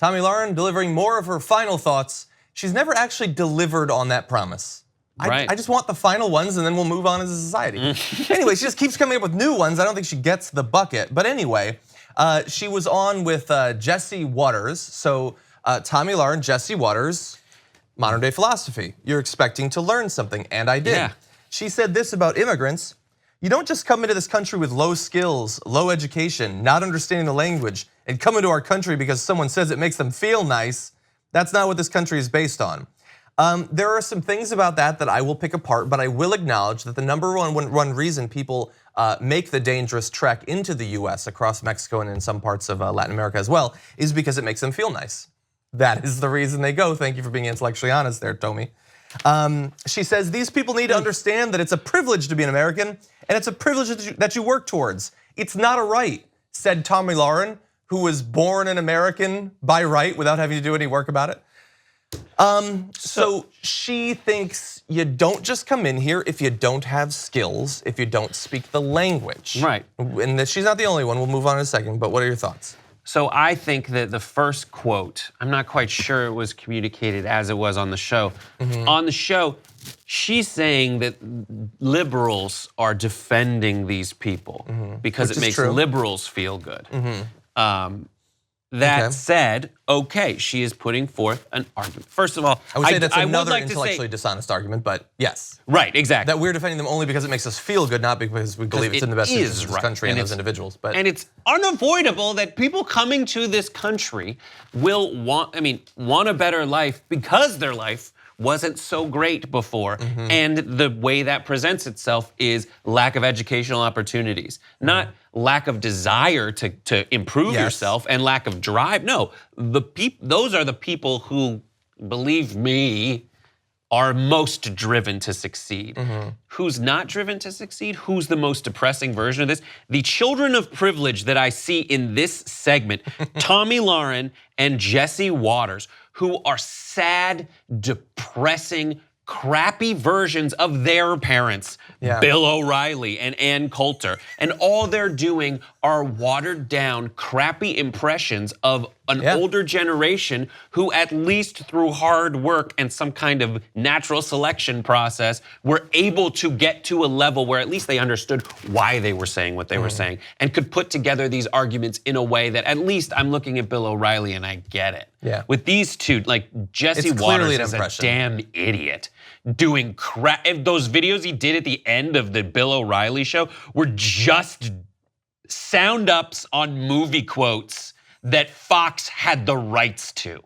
Tomi Lahren delivering more of her final thoughts. She's never actually delivered on that promise. Right. I just want the final ones and then we'll move on as a society. Anyway, she just keeps coming up with new ones. I don't think she gets the bucket. But anyway, she was on with Jesse Waters. So Tomi Lahren, Jesse Waters, modern day philosophy. You're expecting to learn something, and I did. Yeah. She said this about immigrants. You don't just come into this country with low skills, low education, not understanding the language, and come into our country because someone says it makes them feel nice. That's not what this country is based on. There are some things about that I will pick apart, but I will acknowledge that the number one reason people make the dangerous trek into the US across Mexico and in some parts of Latin America as well is because it makes them feel nice. That is the reason they go. Thank you for being intellectually honest there, Tomi. She says these people need to understand that it's a privilege to be an American and it's a privilege that you work towards. It's not a right, said Tomi Lahren, who was born an American by right without having to do any work about it. So she thinks you don't just come in here if you don't have skills, if you don't speak the language. Right. And she's not the only one. We'll move on in a second, but what are your thoughts? So I think that the first quote, I'm not quite sure it was communicated as it was on the show. On the show, she's saying that liberals are defending these people because Which it is makes true. liberals feel good. That said, okay, she is putting forth an argument. First of all, I would say that's another like intellectually dishonest argument, but yes. Right, exactly. That we're defending them only because it makes us feel good, not because we believe it's in the best interest of this country and those individuals. But and it's unavoidable that people coming to this country will want a better life because their life wasn't so great before. And the way that presents itself is lack of educational opportunities, not lack of desire to improve yourself and lack of drive. No, those are the people who, believe me, are most driven to succeed. Who's not driven to succeed? Who's the most depressing version of this? The children of privilege that I see in this segment, Tomi Lahren and Jesse Waters, who are sad, depressing, crappy versions of their parents, Bill O'Reilly and Ann Coulter. And all they're doing are watered down, crappy impressions of an older generation who, at least through hard work and some kind of natural selection process, were able to get to a level where at least they understood why they were saying what they were saying and could put together these arguments in a way that at least I'm looking at Bill O'Reilly and I get it. Yeah. With these two, like Jesse Waters is a damn idiot doing crap. Those videos he did at the end of the Bill O'Reilly show were just sound ups on movie quotes that Fox had the rights to.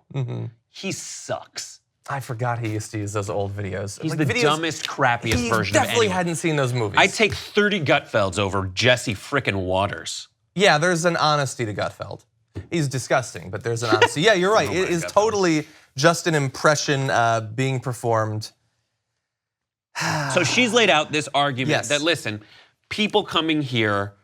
He sucks. I forgot he used to use those old videos. He's the dumbest, crappiest version of anyone. Definitely hadn't seen those movies. I take 30 Gutfelds over Jesse frickin' Waters. Yeah, there's an honesty to Gutfeld. He's disgusting, but there's an honesty. Yeah, you're right. It is totally just an impression being performed. So she's laid out this argument that, listen, people coming here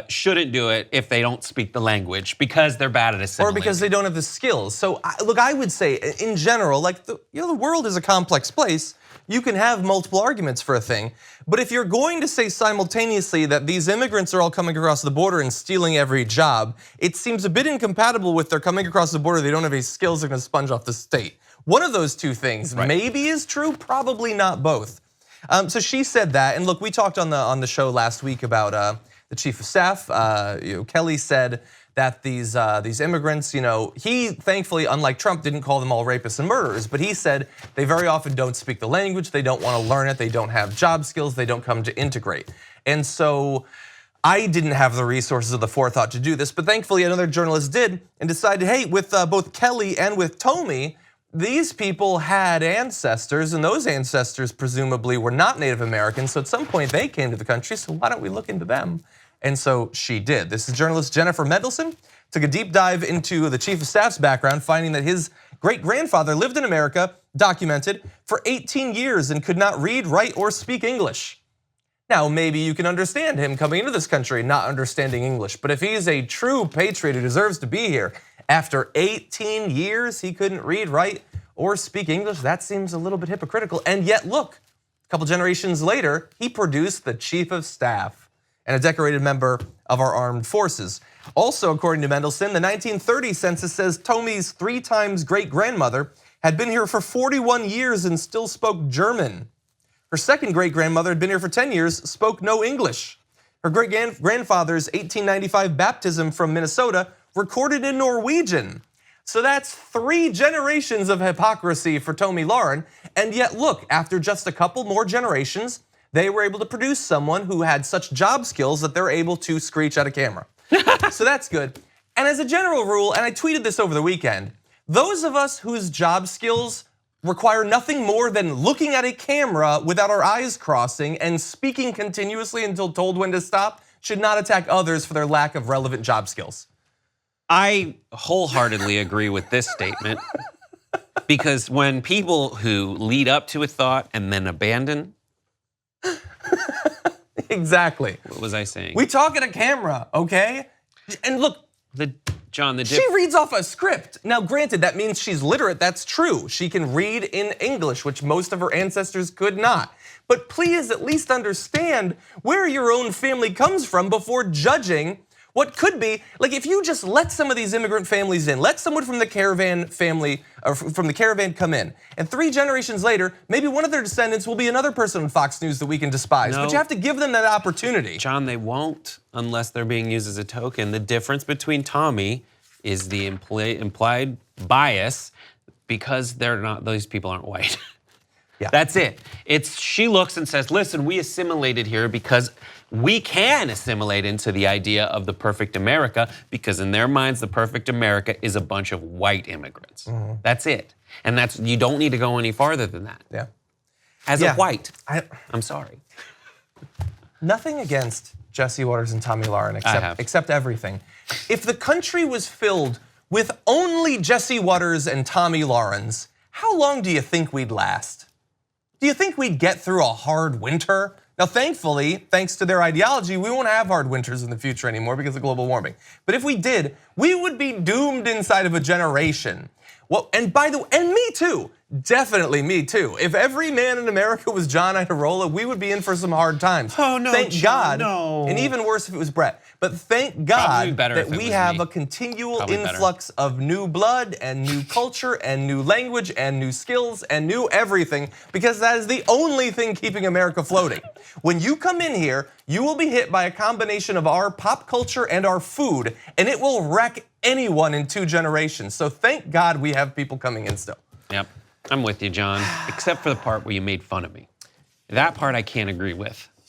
shouldn't do it if they don't speak the language because they're bad at assimilating. Or because they don't have the skills. So look, I would say in general, like the world is a complex place. You can have multiple arguments for a thing, but if you're going to say simultaneously that these immigrants are all coming across the border and stealing every job, it seems a bit incompatible with their coming across the border, they don't have any skills, they're gonna sponge off the state. One of those two things maybe is true, probably not both. So she said that, and look, we talked on the show last week about the chief of staff. Kelly said that these immigrants, he thankfully, unlike Trump, didn't call them all rapists and murderers, but he said they very often don't speak the language, they don't want to learn it, they don't have job skills, they don't come to integrate. And so I didn't have the resources or the forethought to do this, but thankfully another journalist did and decided, hey, with both Kelly and with Tomi, these people had ancestors, and those ancestors presumably were not Native Americans, so at some point they came to the country, so why don't we look into them? And so she did. This is journalist Jennifer Mendelson, took a deep dive into the chief of staff's background, finding that his great-grandfather lived in America, documented, for 18 years and could not read, write, or speak English. Now, maybe you can understand him coming into this country not understanding English, but if he's a true patriot who deserves to be here, after 18 years he couldn't read, write, or speak English, that seems a little bit hypocritical. And yet, look, a couple generations later, he produced the chief of staff and a decorated member of our armed forces. Also, according to Mendelsohn, the 1930 census says Tomi's 3 times great-grandmother had been here for 41 years and still spoke German. Her second great-grandmother had been here for 10 years, spoke no English. Her great-grandfather's 1895 baptism from Minnesota recorded in Norwegian. So that's 3 generations of hypocrisy for Tomi Lahren. And yet look, after just a couple more generations, they were able to produce someone who had such job skills that they're able to screech at a camera. So that's good. And as a general rule, and I tweeted this over the weekend, those of us whose job skills require nothing more than looking at a camera without our eyes crossing and speaking continuously until told when to stop should not attack others for their lack of relevant job skills. I wholeheartedly agree with this statement because when people who lead up to a thought and then abandon. Exactly. What was I saying? We talk at a camera, okay? And look, she reads off a script. Now, granted, that means she's literate. That's true. She can read in English, which most of her ancestors could not. But please at least understand where your own family comes from before judging what could be, like if you just let some of these immigrant families in, let someone from the caravan family, or from the caravan come in, and 3 generations later, maybe one of their descendants will be another person on Fox News that we can despise. No. But you have to give them that opportunity. John, they won't unless they're being used as a token. The difference between Tomi is the implied bias because those people aren't white. Yeah. That's it. She looks and says, listen, we assimilated here because we can assimilate into the idea of the perfect America because in their minds, the perfect America is a bunch of white immigrants. Mm-hmm. That's it. And you don't need to go any farther than that. Yeah. As a white, I'm sorry. Nothing against Jesse Waters and Tomi Lahren except everything. If the country was filled with only Jesse Waters and Tomi Lahrens, how long do you think we'd last? Do you think we'd get through a hard winter? Now, thankfully, thanks to their ideology, we won't have hard winters in the future anymore because of global warming. But if we did, we would be doomed inside of a generation. Well, and me too, definitely me too. If every man in America was John Iadarola, we would be in for some hard times. Oh no, thank John, God, no. And even worse if it was Brett. But thank God that we have a continual influx of new blood and new culture and new language and new skills and new everything because that is the only thing keeping America floating. When you come in here, you will be hit by a combination of our pop culture and our food, and it will wreck anyone in 2 generations. So thank God we have people coming in still. Yep, I'm with you, John, except for the part where you made fun of me. That part I can't agree with.